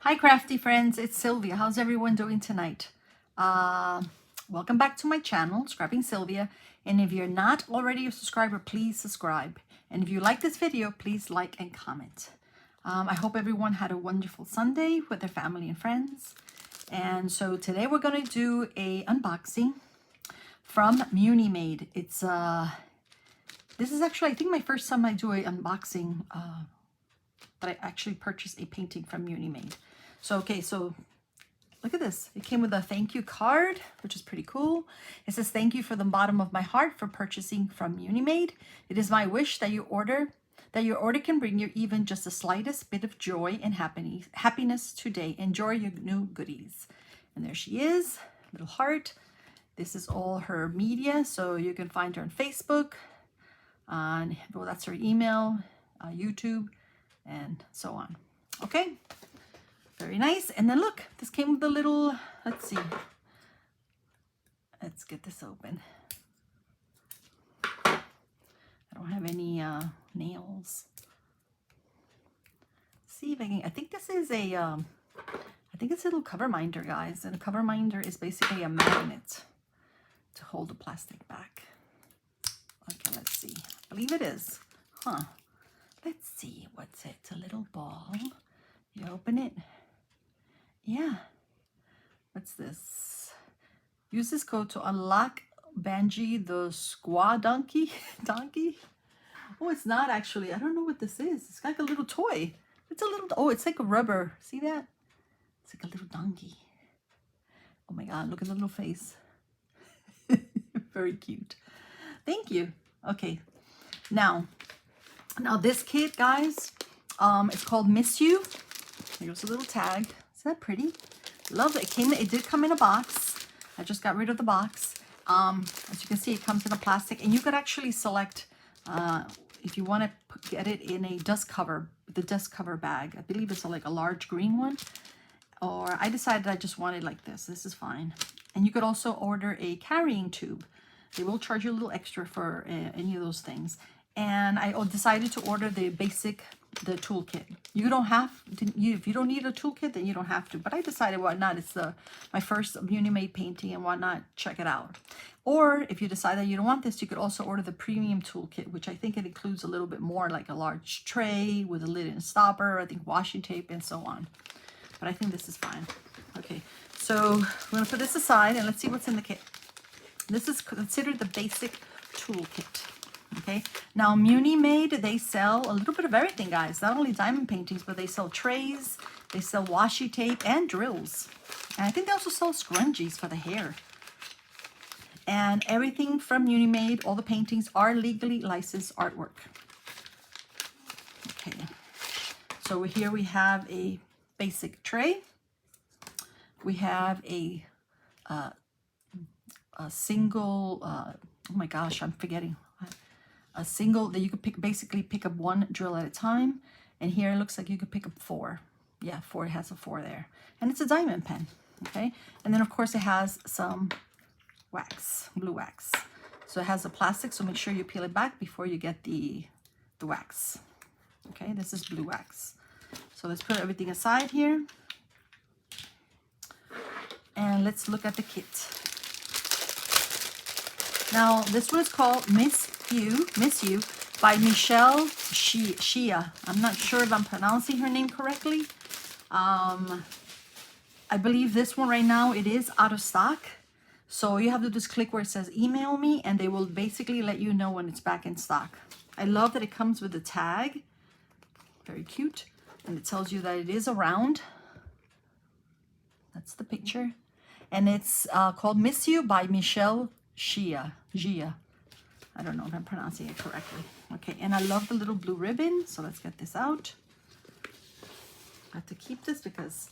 Hi crafty friends, it's Sylvia. How's everyone doing tonight? Welcome back to my channel, Scrapping Sylvia. And if you're not already a subscriber, please subscribe. And if you like this video, please like and comment. I hope everyone had a wonderful Sunday with their family and friends. And so today we're going to do a unboxing from Munimade. It's this is actually, I think, my first time I do a unboxing that I actually purchased a painting from Munimade. So, okay, so look at this. It came with a thank you card, which is pretty cool. It says, thank you from the bottom of my heart for purchasing from Munimade. It is my wish that your order can bring you even just the slightest bit of joy and happiness today. Enjoy your new goodies. And there she is, little heart. This is all her media, so you can find her on Facebook, well, that's her email, YouTube, and so on. Okay, very nice. And then look, this came with a little, let's see, let's get this open. I don't have any nails. See if I can, I think this is a I think it's a little cover minder, guys, and a cover minder is basically a magnet to hold the plastic back. Okay, let's see. I believe it is. Huh. Let's see. What's it? It's a little ball. You open it. Yeah. What's this? Use this code to unlock Banji the Squaw Donkey. Oh, it's not actually. I don't know what this is. It's like a little toy. It's a little, oh, it's like a rubber. See that? It's like a little donkey. Oh my God, look at the little face. Very cute. Thank you. Okay. Now this kit, guys, it's called Miss You. Here's a little tag. Is that pretty? Love it. It did come in a box. I just got rid of the box. As you can see, it comes in a plastic, and you could actually select if you want to get it in a dust cover, the dust cover bag. I believe it's like a large green one. Or I decided I just wanted like this. This is fine. And you could also order a carrying tube. They will charge you a little extra for any of those things. And I decided to order the toolkit. You don't have to, if you don't need a toolkit, then you don't have to. But I decided, why not? It's my first Munimade painting, and why not check it out? Or if you decide that you don't want this, you could also order the premium toolkit, which I think it includes a little bit more, like a large tray with a lid and stopper, I think washi tape, and so on. But I think this is fine. Okay, so we're gonna put this aside and let's see what's in the kit. This is considered the basic toolkit. Okay, now Munimade, they sell a little bit of everything, guys. Not only diamond paintings, but they sell trays, they sell washi tape and drills. And I think they also sell scrunchies for the hair. And everything from Munimade, all the paintings are legally licensed artwork. Okay, so here we have a basic tray. We have a single, oh my gosh, I'm forgetting. A single that you could basically pick up one drill at a time. And here it looks like you could pick up 4. Yeah, 4, it has a 4 there. And it's a diamond pen, okay? And then of course it has some wax, blue wax. So it has a plastic, so make sure you peel it back before you get the wax. Okay, this is blue wax. So let's put everything aside here. And let's look at the kit. Now, this one is called Miss You by Michelle Xia. I'm not sure if I'm pronouncing her name correctly. I believe this one right now, it is out of stock. So you have to just click where it says email me, and they will basically let you know when it's back in stock. I love that it comes with a tag. Very cute. And it tells you that it is around. That's the picture. And it's called Miss You by Michelle Xia. I don't know if I'm pronouncing it correctly. Okay, and I love the little blue ribbon. So let's get this out. I have to keep this because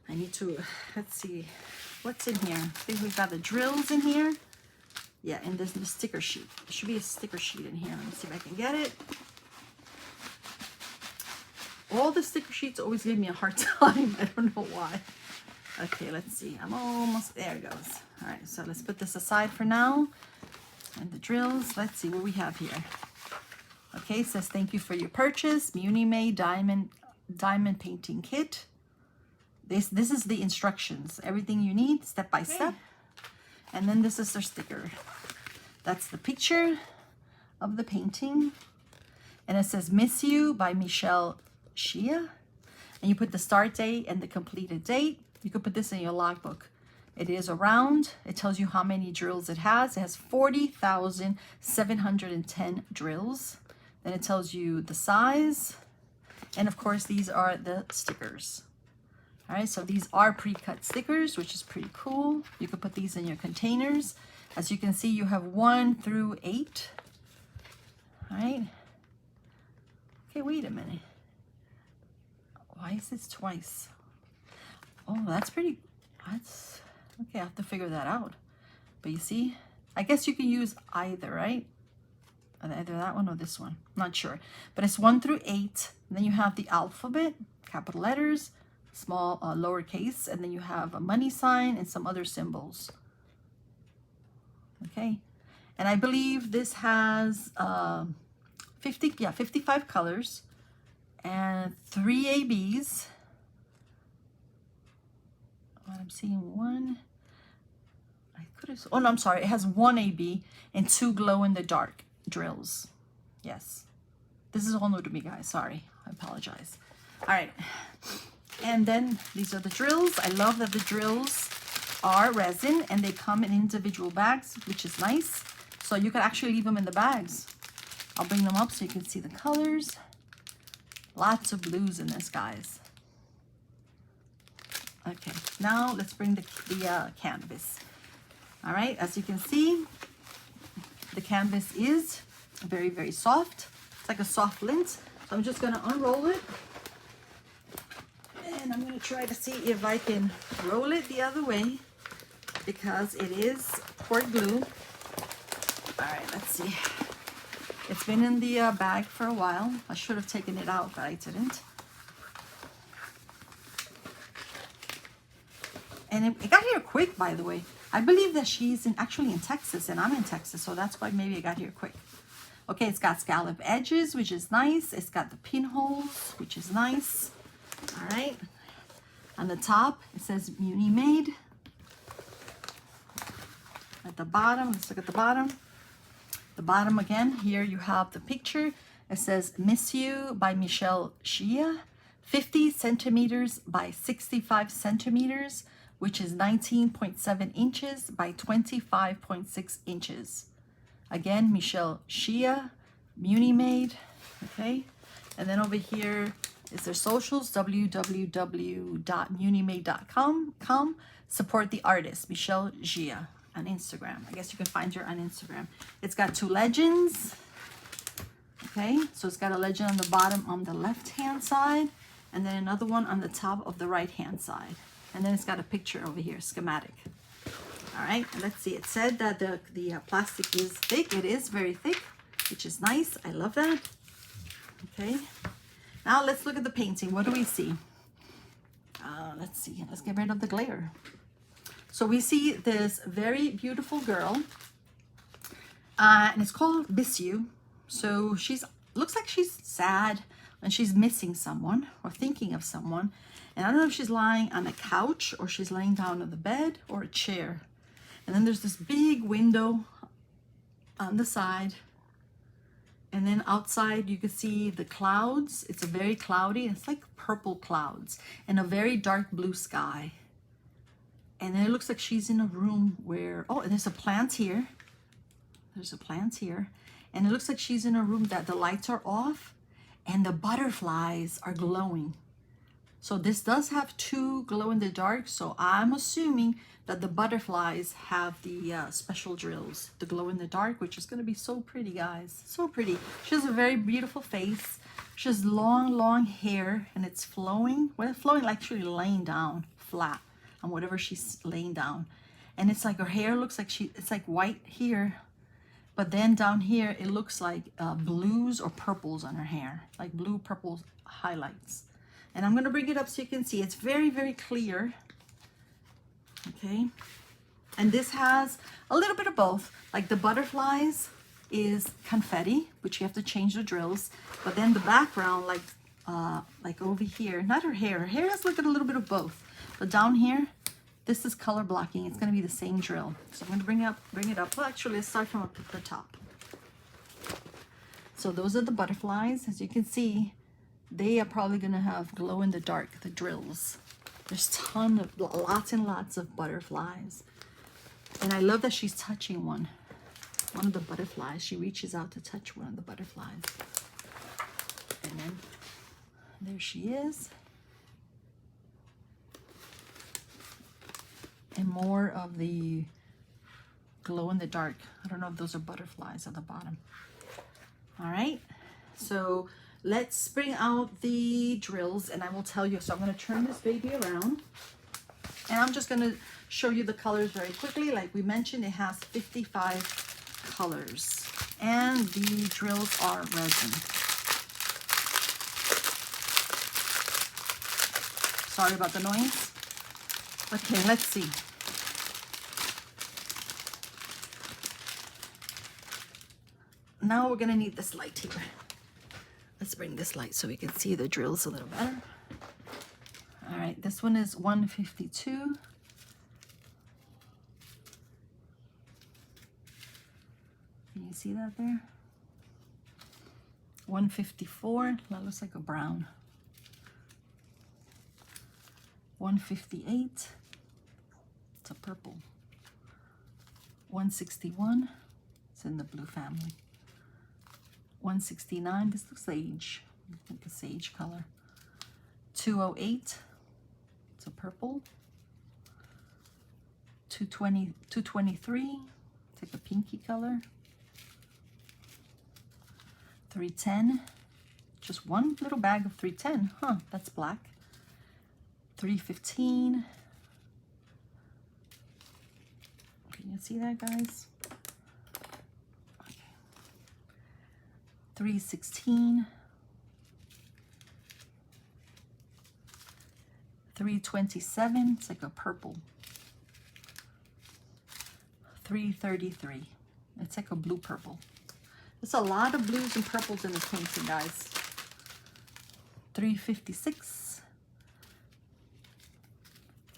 I need to, let's see, what's in here? I think we've got the drills in here. Yeah, and there's the sticker sheet. There should be a sticker sheet in here. Let me see if I can get it. All the sticker sheets always give me a hard time. I don't know why. Okay, let's see. I'm almost, there it goes. All right, so let's put this aside for now. And the drills, let's see what we have here. Okay, it says thank you for your purchase. Munimade diamond painting kit. this is the instructions, everything you need step by step. And then this is their sticker. That's the picture of the painting, and it says "Miss You" by Michelle Xia, and you put the start date and the completed date. You could put this in your logbook. It is a round. It tells you how many drills it has. It has 40,710 drills. Then it tells you the size, and of course these are the stickers. All right, so these are pre-cut stickers, which is pretty cool. You could put these in your containers. As you can see, you have 1 through 8. All right. Okay, wait a minute. Why is this twice? Oh, that's pretty, that's, okay, I have to figure that out. But you see, I guess you can use either, right? Either that one or this one, not sure. But it's 1 through 8. And then you have the alphabet, capital letters, small lowercase, and then you have a money sign and some other symbols. Okay, and I believe this has 55 colors and 3 ABs. I'm seeing one. I could have. Oh no, I'm sorry. It has 1 AB and 2 glow in the dark drills. Yes, this is all new to me, guys. Sorry, I apologize. All right. And then these are the drills. I love that the drills are resin and they come in individual bags, which is nice. So you can actually leave them in the bags. I'll bring them up so you can see the colors. Lots of blues in this, guys. Okay, now let's bring the canvas. All right, as you can see, the canvas is very, very soft. It's like a soft lint. So I'm just gonna unroll it. And I'm going to try to see if I can roll it the other way because it is cord glue. All right, let's see. It's been in the bag for a while. I should have taken it out, but I didn't. And it got here quick, by the way. I believe that she's actually in Texas and I'm in Texas, so that's why maybe it got here quick. Okay, it's got scallop edges, which is nice. It's got the pinholes, which is nice. All right, on the top it says Munimade. At the bottom, let's look at the bottom. The bottom again, here you have the picture. It says "Miss You" by Michelle Xia, 50 centimeters by 65 centimeters, which is 19.7 inches by 25.6 inches. Again, Michelle Xia, Munimade. Okay, and then over here is their socials, www.munimade.com. Support the artist, Michelle Xia, on Instagram. I guess you can find her on Instagram. It's got 2 legends. Okay, so it's got a legend on the bottom on the left-hand side, and then another one on the top of the right-hand side. And then it's got a picture over here, schematic. All right, let's see. It said that the plastic is thick. It is very thick, which is nice. I love that. Okay. Now let's look at the painting. What do we see? Let's see. Let's get rid of the glare. So we see this very beautiful girl, and it's called "Miss You." So looks like she's sad and she's missing someone or thinking of someone. And I don't know if she's lying on a couch or she's laying down on the bed or a chair. And then there's this big window on the side. And then outside you can see the clouds. It's a very cloudy, it's like purple clouds and a very dark blue sky. And then it looks like she's in a room where, oh, and there's a plant here. There's a plant here. And it looks like she's in a room that the lights are off and the butterflies are glowing. So this does have 2 glow in the dark. So I'm assuming that the butterflies have the special drills, the glow in the dark, which is going to be so pretty, guys. So pretty. She has a very beautiful face. She has long hair and it's flowing. Well, flowing like she's laying down flat on whatever she's laying down. And it's like her hair looks like it's like white here. But then down here, it looks like blues or purples on her hair, like blue, purple highlights. And I'm going to bring it up so you can see. It's very, very clear. Okay. And this has a little bit of both. Like the butterflies is confetti, which you have to change the drills. But then the background, like over here, not her hair. Her hair has like a little bit of both. But down here, this is color blocking. It's going to be the same drill. So I'm going to bring it up. Well, actually, let's start from up at the top. So those are the butterflies. As you can see, they are probably going to have glow in the dark, the drills. There's lots and lots of butterflies. And I love that she's touching one of the butterflies. She reaches out to touch one of the butterflies. And then there she is. And more of the glow in the dark. I don't know if those are butterflies at the bottom. All right, so let's bring out the drills and I will tell you. So I'm going to turn this baby around and I'm just going to show you the colors very quickly. Like we mentioned, it has 55 colors and the drills are resin. Sorry about the noise. Okay, let's see. Now we're gonna need this light here. Let's bring this light so we can see the drills a little better. All right, this one is 152. Can you see that there? 154, that looks like a brown. 158, it's a purple. 161, it's in the blue family. 169, this looks sage, like a sage color. 208, it's a purple. 223, it's like a pinky color. 310, just one little bag of 310, huh, that's black. 315, can you see that, guys? 316, 327, it's like a purple. 333, it's like a blue purple. There's a lot of blues and purples in this painting, guys. 356,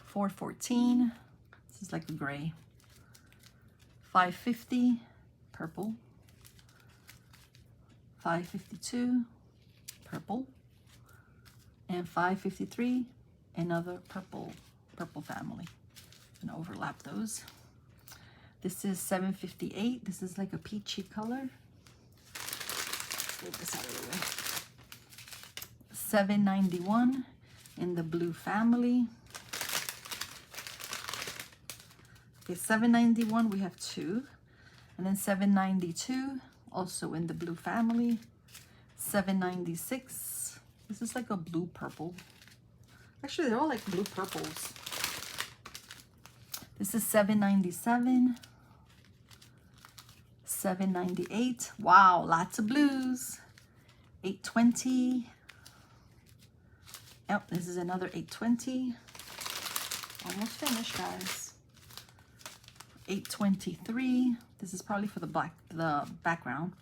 414, this is like a gray. 550, purple. 552, purple, and 553, another purple family. I'm gonna overlap those. This is 758. This is like a peachy color. Let's move this out of the way. 791 in the blue family. Okay, 791 we have two, and then 792. Also in the blue family. 796. This is like a blue purple. Actually, they're all like blue purples. This is 797. 798. Wow, lots of blues. 820. Yep, this is another 820. Almost finished, guys. 823. This is probably for the background.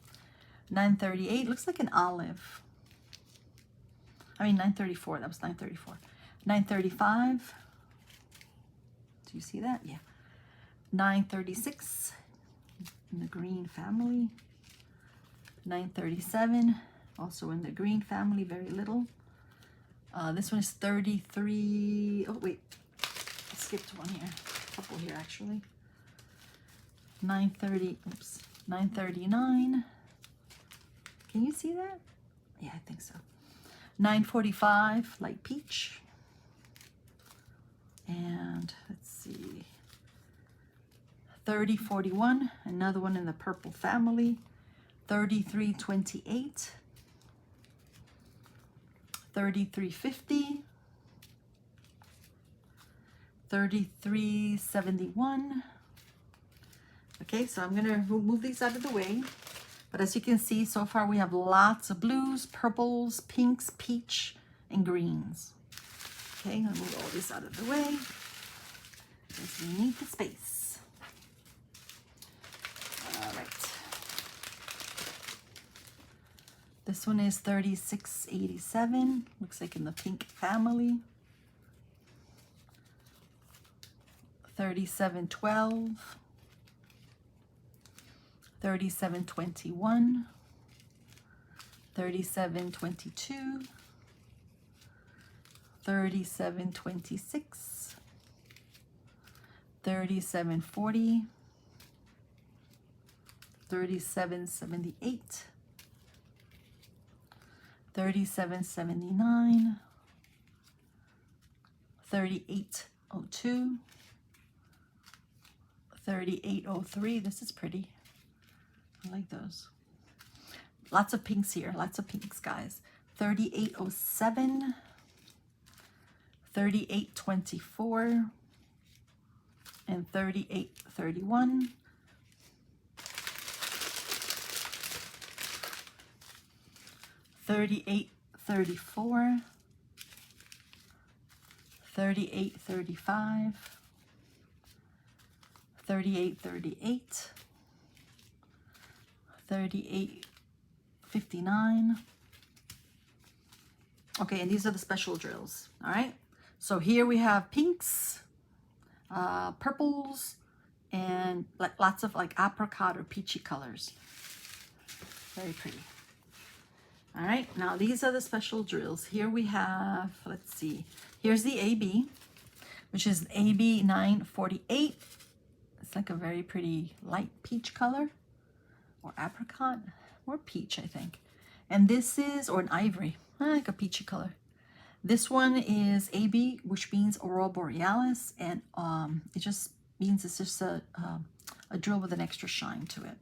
938, looks like an olive. I mean 934, that was 934. 935, do you see that? Yeah. 936 in the green family. 937, also in the green family, very little. This one is 33. Oh wait, I skipped one here, a couple here actually. 939. Can you see that? Yeah, I think so. 945, light peach. And let's see. 3041, another one in the purple family. 3328. 3350. 3371. Okay, so I'm gonna move these out of the way. But as you can see, so far we have lots of blues, purples, pinks, peach, and greens. Okay, I'm gonna move all this out of the way because we need the space. All right. This one is 3687, looks like in the pink family. 3712, 3721, 3722, 3726, 3740, 3778, 3779, 3802, 3803. This is pretty. I like those. Lots of pinks here. Lots of pinks, guys. 3807, 3824, and 3831. 3834, 3835, 3838, 3859. Okay, and these are the special drills. All right, so here we have pinks, purples, and like lots of like apricot or peachy colors. Very pretty. All right, now these are the special drills. Here we have, let's see, here's the AB, which is AB 948. It's like a very pretty light peach color, or apricot, or peach, I think. And this is, or an ivory, like a peachy color. This one is AB, which means Aurora Borealis, and it just means it's just a drill with an extra shine to it.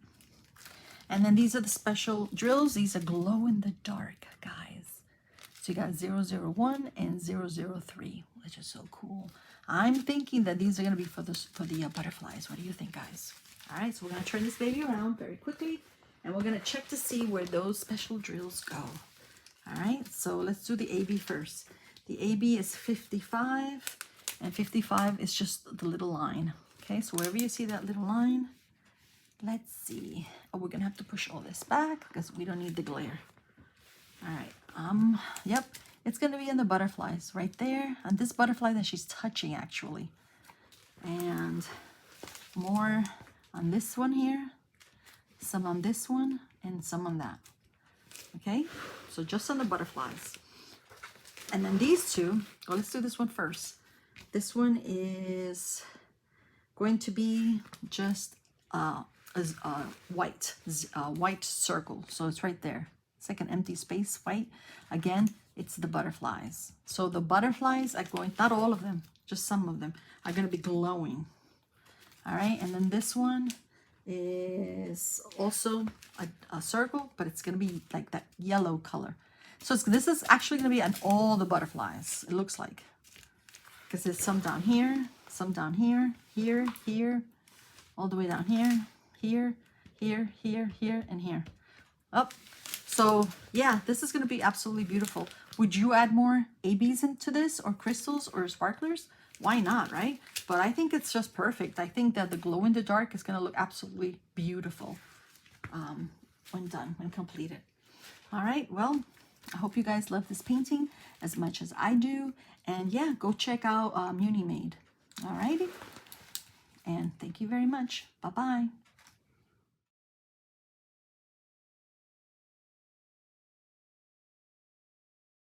And then these are the special drills. These are glow in the dark, guys. So you got 001 and 003, which is so cool. I'm thinking that these are going to be for the butterflies. What do you think, guys? All right, so we're going to turn this baby around very quickly, and we're going to check to see where those special drills go. All right, so let's do the AB first. The AB is 55, and 55 is just the little line. Okay, so wherever you see that little line, let's see. Oh, we're gonna have to push all this back because we don't need the glare. All right. Yep. It's gonna be in the butterflies right there, and this butterfly that she's touching actually, and more on this one here, some on this one, and some on that. Okay. So just on the butterflies, and then these two. Well, let's do this one first. This one is going to be just white circle, so it's right there. It's like an empty space, white. Again, it's the butterflies. So the butterflies are going, not all of them, just some of them are going to be glowing. All right, and then this one is also a circle, but it's going to be like that yellow color. So this is actually going to be on all the butterflies, it looks like, because there's some down here, some down here, here, all the way down here, here, here, here, here, and here. Oh, so yeah, this is going to be absolutely beautiful. Would you add more ABs into this, or crystals, or sparklers? Why not, right? But I think it's just perfect. I think that the glow in the dark is going to look absolutely beautiful when done, when completed. All right, well, I hope you guys love this painting as much as I do. And yeah, go check out Munimade. All righty. And thank you very much. Bye-bye.